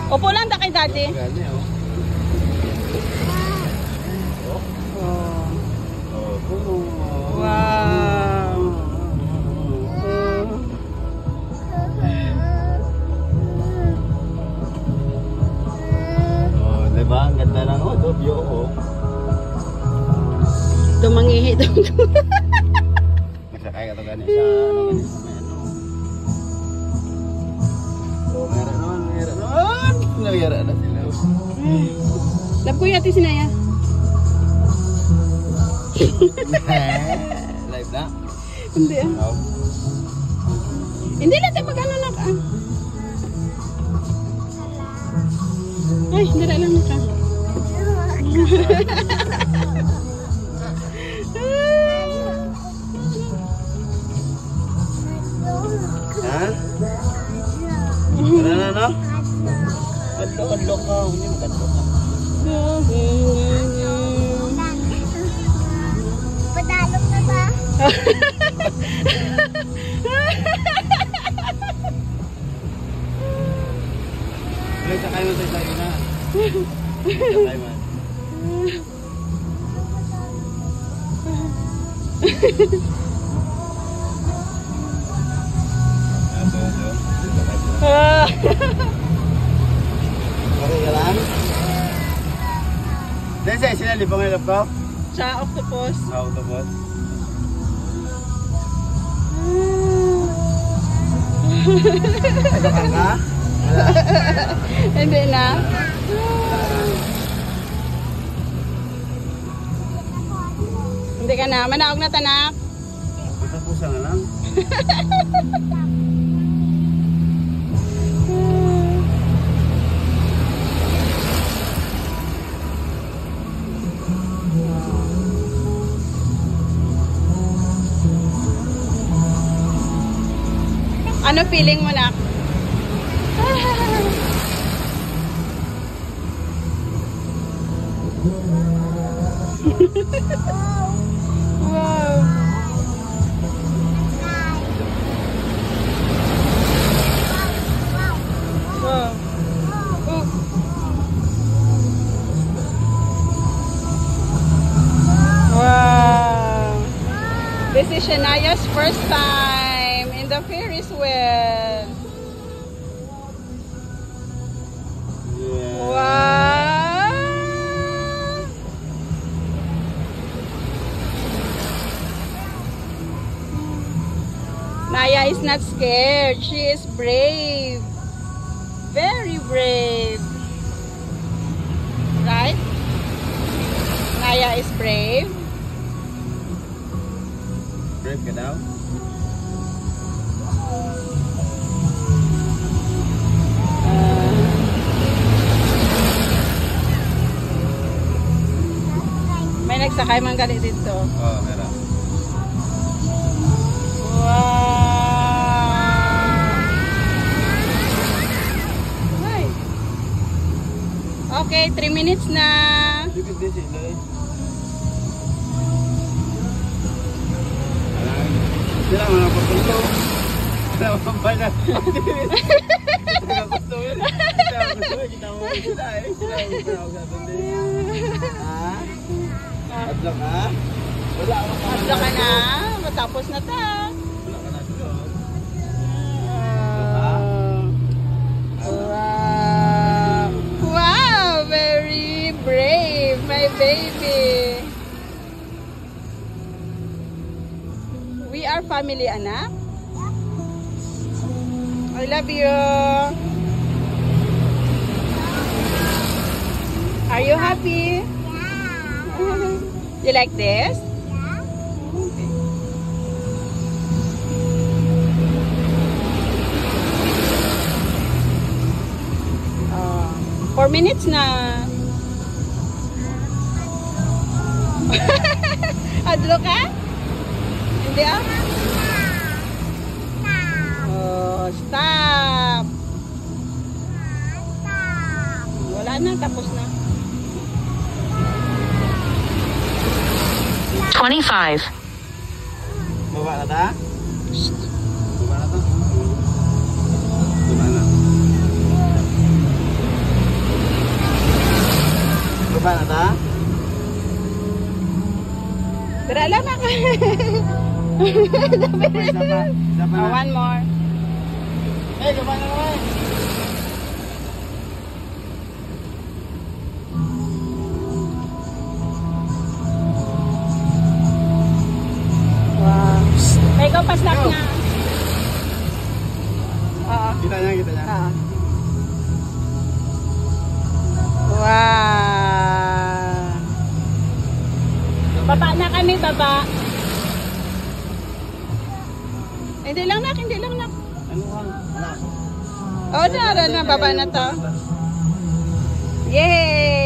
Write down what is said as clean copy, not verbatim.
Opo lang ta kay daddy. Wow. Diba? Ang ganda lang. Dobyo ko. Dumangihi daw. Magsakay ka ito ganit sa ano ganit sa may ano. Oh, meron naman. Nawira na sila. Love ko yati sinaya. Live na? Hindi ah. Oh. Hindi lang tayo mag-ano lang ka. Ay, hindi lang ka. Ha? Ano na no? Kadlo ka. Hindi mo kadlo ka. Padalog na ba? Ulit sa kayo sa sayo na. Sakay man. Okay ka lang? Densay, sinali pa ngayon ko? Sa octopus. Octopus. Ito ka nga? Hindi na. Hindi ka na. Manaog na tanak. Ito po siya nga lang. Ano feeling mo na? Wow. Wow. Wow. This is Shanaya's first time in the Ferris wheel. Wow. Naya is not scared. She is brave. Very brave. Right? Naya is brave. Brave ka daw? May nagsakay man gali dito. Oo, meron. Wow! Hi. Okay, 3 minutes na. Look at this, Sila mga pagpunto. Sila mga pagpunto. Sila gusto yun. Sila gusto yun. Kita mo sila eh. Sila gusto ako sa tundi. Ha? Adlo ka? Wala ka pa. Adlo ka na. Matapos na ta. Wala ka na dito. Wow. Wow, very brave, my baby. We are family, anak. I love you. Are you happy? Yeah. You like this? Yeah. Okay. 4 minutes na. Adlo ka? Hindi ah? Oh, stop. Wala na, tapos na. 25. Baba na ta? Baba na ta? Isa pa. Isa pa Oh, na. one more. Eh, gaba na naman. Wow. May go, paslap Go. na. Oo. Kita niya, kita niya. Oo. Wow. Baba na kami, baba. Hindi lang nak, hindi lang nak. Ano ka? Wala. Oh, na, baba na to. Yay!